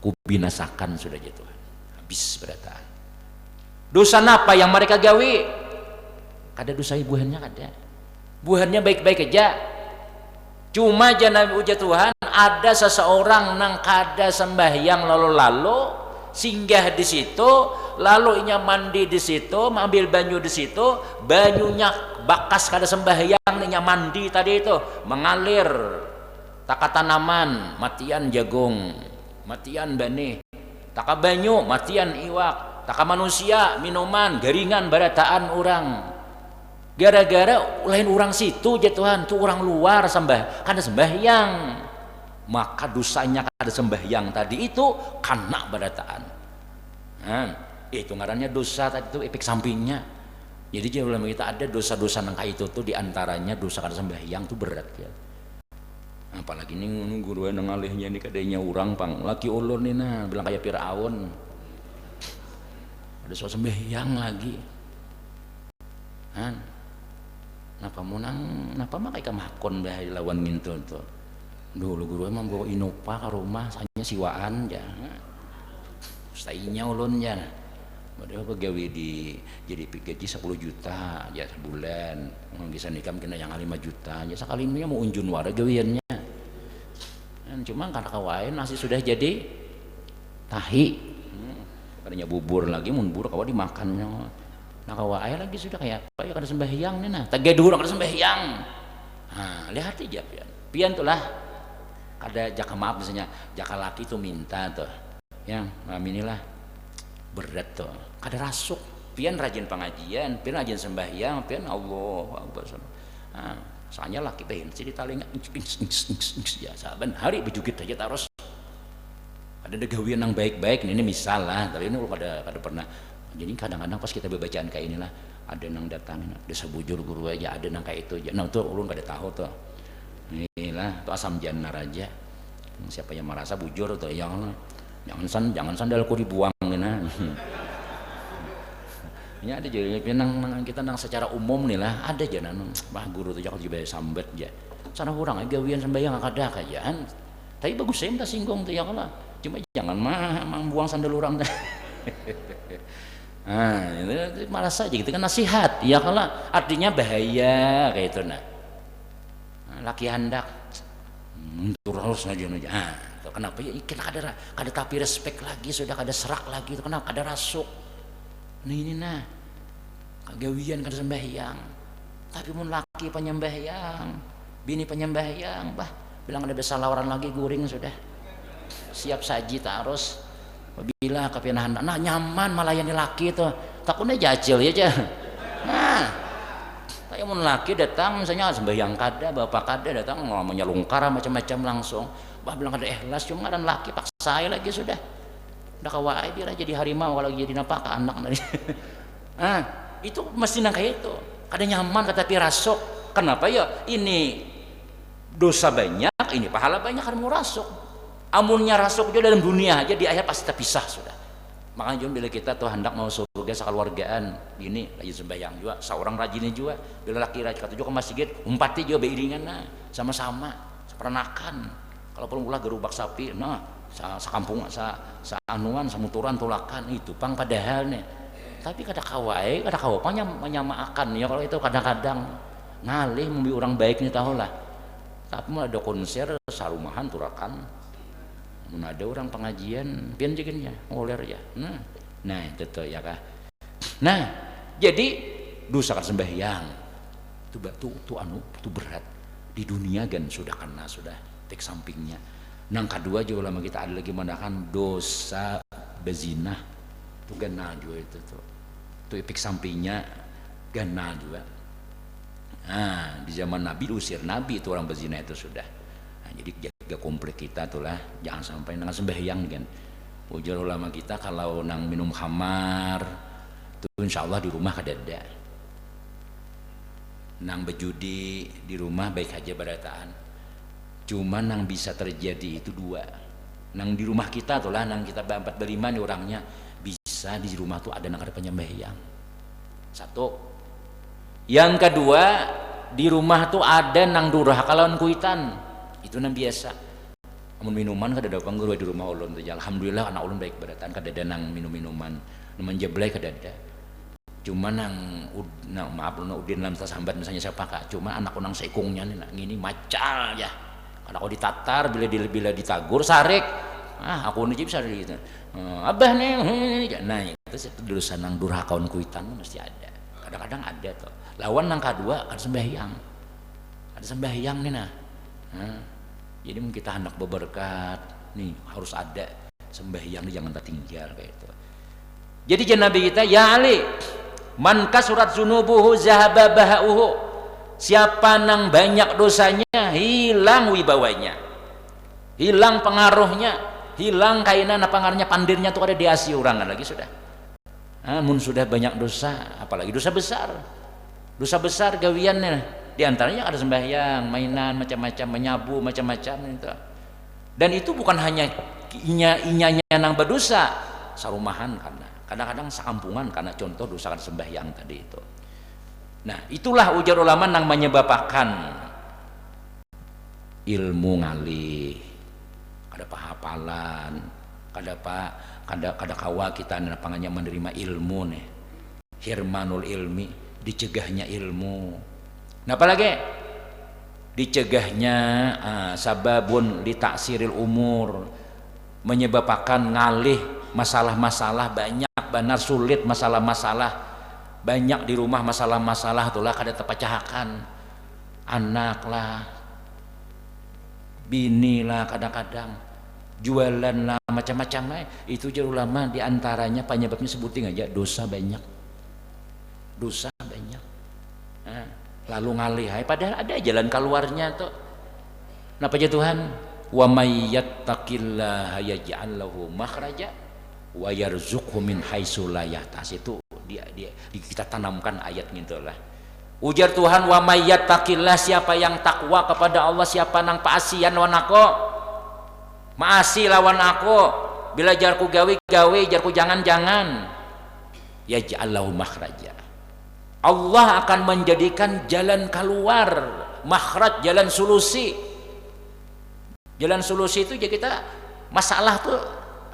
Kubinasakan sudah jatuh, habis berataan. Dosa apa yang mereka gawi? Kada dosa buahnya, kada buahnya baik-baik aja, cuma jangan uja Tuhan ada seseorang nang kada sembahyang lalu singgah di situ, lalu inya mandi di situ, ambil banyu di situ, banyunya bakas kada sembahyang, inya mandi tadi itu mengalir, taka tanaman matian jagung, matian bani, taka banyu matian iwak, taka manusia minuman garingan barataan orang, gara-gara lain orang situ jatuhan tuh orang luar kada sembahyang, maka dosanya kada sembahyang tadi itu kena barataan. Nah, itu ngarannya dosa tadi itu efek sampingnya. Jadi jangan kita ada dosa-dosa nang kayak itu tuh diantaranya dosa kada sembahyang tuh berat ya. Apalagi ini guru nang alihnya ini kadanya orang pang laki ulun nih, nah bilang kayak Firaun, ada soal sembahyang lagi. Napa mau napa mah kayak makon bahaya lawan mintu tuh. Dulu guru emang bawa Innova ke rumah, sanya siwaan ya. Stainya ulun ya. Padahal pegawai jadi gaji 10 juta ya sebulan. Bisa nikam kena yang 5 juta. Ya sekali ini mau unjun wara gawiannya. Cuma karena kawain nasi sudah jadi tahi, katanya bubur lagi munbur kawa dimakannya. Nah kawain lagi sudah kayak apa ya kada sembahyang nih, nah tagay dulu kada sembahyang. Nah lihat aja pian tuh lah kada jaka maaf misalnya jaka laki tuh minta tuh yang malam inilah berat tuh kada rasuk, pian rajin pengajian, pian rajin sembahyang, pian Allah Akbar. Nah soalnya laki pengen sih di talinga ya saban hari bejugit aja terus ada gawian yang baik-baik ini misal lah, tapi ini kada pernah. Jadi kadang-kadang pas kita bacaan kayak inilah ada nang datang desa bujur guru aja, ada nang kayak itu aja. Nah tuh ulun kada tahu tuh inilah tuh asam janar aja, siapa yang merasa bujur tuh yang jangan sandalku dibuang nah. Ini ada jadi nang kita nang secara umum nih lah ada aja nang bah guru tuh jangan juga sambat aja sana kurang gawian sembahyang kada kajaan, tapi bagus saya minta singgung tuh ya kalau cuma jangan mah buang sandal orang. Nah itu malas aja gitu kan nasihat ya kalau artinya bahaya kayak itu nah laki hendak terus aja nah kenapa ya kita kada tapi respect lagi sudah kada serak lagi itu kenapa kada rasuk. Nah ini nah kagawian kada sembahyang, tapi mun laki penyembahyang, bini penyembahyang, bah bilang ada besalawaran lagi guring sudah siap saji terus. Bila kepianahan nah nyaman melayani laki itu takutnya jajil ya aja. Nah kayak mun laki datang misalnya sembahyang kada, bapak kada datang ngomongnya lungkar macam-macam langsung, bah bilang kada ikhlas, cuma ada laki paksa lagi sudah. Udah kawai dia jadi harimau kalau jadi napa ke anak tadi. Nah itu mesti nang kayak itu kada nyaman kata pirasok. Kenapa ya ini dosa banyak, ini pahala banyak, kada mau rasuk. Amunnya rasuk juga dalam dunia aja di akhir pasti terpisah sudah. Makanya bila kita tuh hendak mau surga sekeluargaan, ini rajin sembahyang juga, seorang rajinnya juga. Bila laki rajin kata juga ke masjid, umpati juga beiringan nah, sama-sama, seperanakan. Kalau perlu ulah gerubak sapi, nah, sakampung, saanuan, samuturan, tulakan itu, pang padahal nih. Tapi kada kawai menyamakan ya kalau itu kadang-kadang ngalih membi orang baik nih tahu lah. Tapi mau ada konser sarumahan tulakan. Ada orang pengajian pian jadinya ngoler ya nah itu tuh ya kah. Nah jadi dosa kan sembahyang itu berat di dunia kan sudah kena sudah tek sampingnya. Nang kedua juga lama kita ada lagi mendakan dosa bezinah itu gana juga itu efek sampingnya gana juga. Nah di zaman Nabi usir Nabi itu orang bezinah itu sudah. Jadi jaga komplek kita tuh lah, jangan sampai nang sembahyang kan. Ujar ulama kita kalau nang minum khamar tuh insya Allah di rumah kadada. Nang bejudi di rumah baik aja barataan. Cuma nang bisa terjadi itu dua. Nang di rumah kita tuh lah, nang kita berempat berlima nih orangnya bisa di rumah tuh ada nang ada penyembahyang. Satu. Yang kedua di rumah tuh ada nang durhaka lawan kuitan. Itu nang biasa amun minuman kada ada pangguru di rumah ulun tuh alhamdulillah anak ulun baik barataan kada ada nang minum-minuman nang jeblay kada ada. Cuma nang maaf ulun udin lam sambat misalnya siapa kak, cuma anak unang seikungnya nih ngini macal ya. Kalau ditatar bila ditagur sarik aku nih bisa gitu. Abah nih nah itu dosa nang durhakaun kuitan mesti ada. Kadang-kadang ada tuh. Lawan nang kedua ada sembahyang. Ada sembahyang nih nah. Jadi kita hendak berberkat nih harus ada sembahyang jangan tertinggal kayak itu. Jadi jan Nabi kita ya Ali man kasurat zunubuhu zahaba bahauhu, siapa nang banyak dosanya hilang wibawanya, hilang pengaruhnya, hilang kaina pengaruhnya pandirnya tuh ada di asi orang lagi sudah. Mun sudah banyak dosa apalagi dosa besar gawiannya. Di antaranya ada sembahyang, mainan macam-macam, menyabu macam-macam itu. Dan itu bukan hanya inyanya nang berdosa, sarumahan karena kadang-kadang sekampungan karena contoh dosa sembahyang tadi itu. Nah, itulah ujar ulama nang menyebabkan ilmu ngalih, kada pahapalan, kada kawa kita pangannya menerima ilmu nih. Hirmanul ilmi, dicegahnya ilmu. Nah apalagi dicegahnya sababun li taksiril umur, menyebabkan ngalih masalah-masalah banyak benar sulit masalah-masalah banyak di rumah masalah-masalah itulah kada terpecahkan anak lah bini lah kadang-kadang jualan lah macam-macam itu jar ulama diantaranya penyebabnya sebutin aja dosa banyak lalu ngalih padahal ada jalan keluarnya tuh. Napa aja Tuhan wa may yattaqillaha yaj'al lahu makhraja wa yarzuqhu min haitsu la yahtasib. Itu dia kita tanamkan ayat gitu lah. Ujar Tuhan wa may yattaqillah, siapa yang takwa kepada Allah, siapa nang paasian lawan aku maasi lawan aku bila jarku gawe jarku jangan yaj'al lahu makhraja, Allah akan menjadikan jalan keluar, makhraj, jalan solusi. Jalan solusi itu ya kita masalah tuh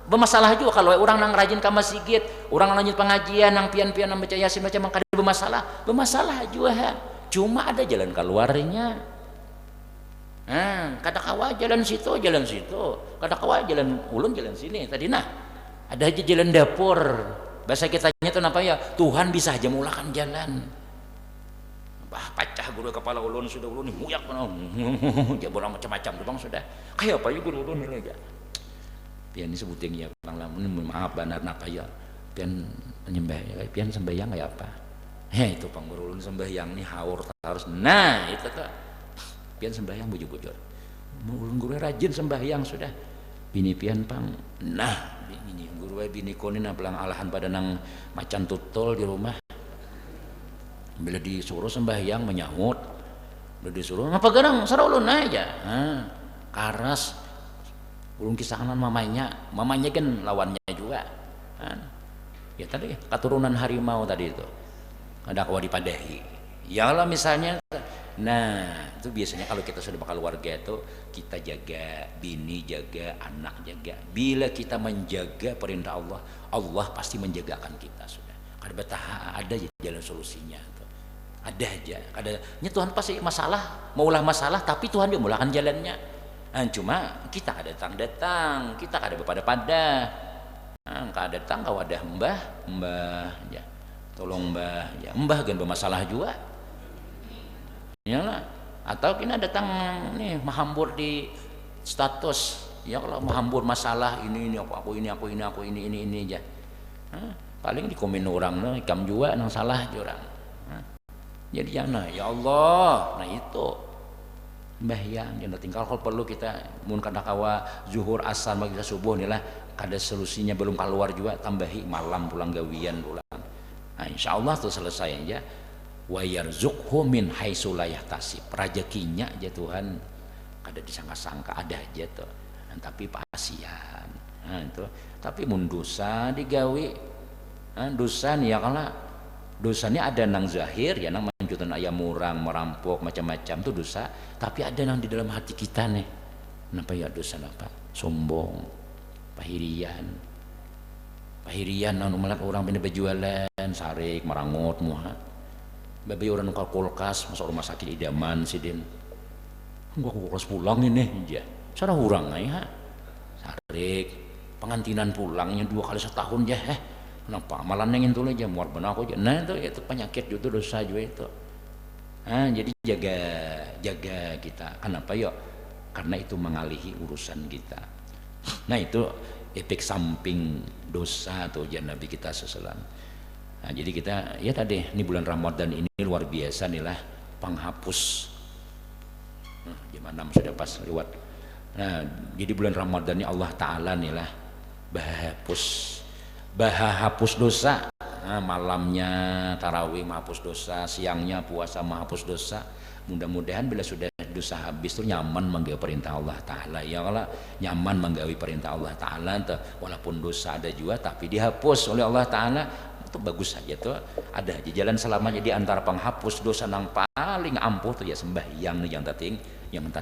bermasalah juga kalau orang nang rajin ke masjid, orang rajin pengajian, nang pian-pian nang baca yasin macam kada bermasalah juga. Cuma ada jalan keluarnya. Kada kawa jalan situ, kada kawa jalan ulun jalan sini. Tadi nah ada aja jalan dapur. Bahasa kitanya itu apa ya? Tuhan bisa aja mulakan jalan. Pacah guru kepala ulun sudah ulun muyak ya bolang macam-macam tuh bang sudah. Kayak apa ya guru ulun ini aja. Pian disebutin ya bang lamun maaf benar napa ya. Pian penyembah ya, pian sembahyang kayak apa? Itu bang guru ulun sembahyang nih harus. Nah itu tuh. Pian sembahyang bujur-bujur. Ulun guru rajin sembahyang sudah. Bini pian pang. Nah bini guru bini konin pelang alahan pada nang macan tutol di rumah. Bila disuruh sembahyang menyahut, bila disuruh ngapa gerang sarah ulun aja, karas ulun kisahanan mamanya kan lawannya juga, Ya tadi keturunan harimau tadi itu dakwah dipadahi. Ya Allah misalnya, nah itu biasanya kalau kita sudah berkeluarga itu kita jaga bini, jaga anak, jaga. Bila kita menjaga perintah Allah, Allah pasti menjagakan kita sudah. Kada betah ada aja jalan solusinya tuh. Ada aja. Kadanya Tuhan pasti masalah, maulah masalah tapi Tuhan dia mulakan jalannya. Nah, cuma kita kada datang, kita kada pada. Kada datang kau ada mbah ya. Tolong mbah ya, mbah gan bermasalah juga. Iyalah. Atau kita datang nih menghambur di status. Ya kalau menghambur masalah ini aku ini aja. Paling dikomen orang no, ikam juga nang salah aja orang. Jadi jangan ya Allah. Nah itu sembahyang jangan tinggal kalau perlu kita mun kada kawa zuhur asar maghrib subuh nih lah kada solusinya belum keluar juga tambahi malam pulang gawian pulang. Nah, insyaallah tuh selesai aja. Wa yarzuqhu min haitsu la yahtasib. Rezekinya aja Tuhan kada disangka-sangka ada aja tuh. Nah, tapi pasian. Nah, itu. Tapi mun dosa digawi. Dosa nih ya kalau dosanya ada nang zahir ya nang manjutan ayam murang, merampok macam-macam tuh dosa. Tapi ada nang di dalam hati kita nih. Kenapa ya dosa apa? Sombong, pahirian nang malak orang pindah berjualan, sarik, merangut, muha. Babi orang nukar kulkas masuk rumah sakit idaman sidin gua kulkas pulang ini aja cara orang ya sarik pengantinan pulangnya 2 kali setahun ya kenapa malah nengin tuh aja muar benar aku aja nah itu penyakit itu dosa juga itu jadi jaga kita kenapa yuk karena itu mengalihi urusan kita. Nah itu efek samping dosa tuh jangan Nabi kita sallallahu. Nah, jadi kita ya tadi ini bulan Ramadan ini luar biasa nih lah penghapus. Jam 6 sudah pas lewat. Nah, jadi bulan Ramadan ini Allah Taala nih lah hapus dosa. Nah, malamnya tarawih menghapus dosa, siangnya puasa menghapus dosa. Mudah-mudahan bila sudah dosa habis tuh nyaman menggawi perintah Allah Taala. Ya Allah nyaman menggawi perintah Allah Taala walaupun dosa ada juga tapi dihapus oleh Allah Taala. Itu bagus saja tuh ada aja jalan selamanya di antara penghapus dosa nang paling ampuh tuh ya sembahyang yang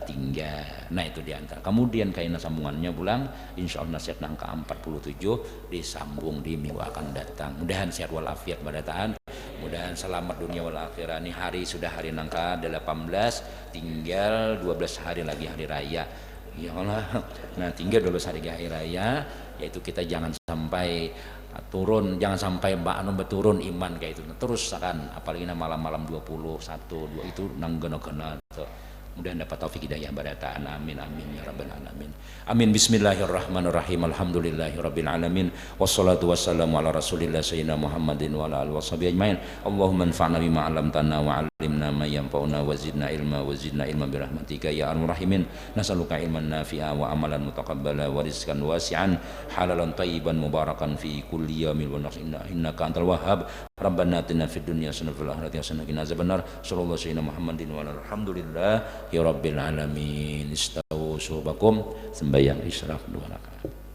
tinggal. Nah itu di antara kemudian kaina sambungannya pulang insyaallah nasihat nang ke-47 disambung di minggu akan datang. Mudahan sehat walafiat barataan, mudahan selamat dunia wal akhirah. Ini hari sudah hari nang ke-18 tinggal 12 hari lagi hari raya ya Allah. Nah tinggal 12 hari hari raya yaitu kita jangan sampai turun, jangan sampai mbak anu berturun iman kayak itu terus akan apalagi malam-malam 21 2 itu nang gena-gena mudah-mudahan dapat taufik hidayah barataan amin ya rabbal alamin amin bismillahirrahmanirrahim alhamdulillahirabbil alamin wassalatu wassalamu ala rasulillah sayyidina Muhammadin wa ala alihi washabihi ajmain Allahumma anfa'na bima 'allamtana wa 'allimna ma yanfa'una wa zidna ilma bi rahmatika ya arhamar rahimin nas'aluka ilman nafi'a wa amalan mutaqabbala wa rizqan wasi'an halalan thayyiban mubarakan fi kulli yawmin wa innaka antal wahhab rabbana atina fid dunya hasanatan wa fil akhirati hasanatan wa qina azabannar sallallahu sayyidina Muhammadin wa ala alhamdulillah ya rabbil alamin istau subakum sembahyang isyraq 2 rakaat.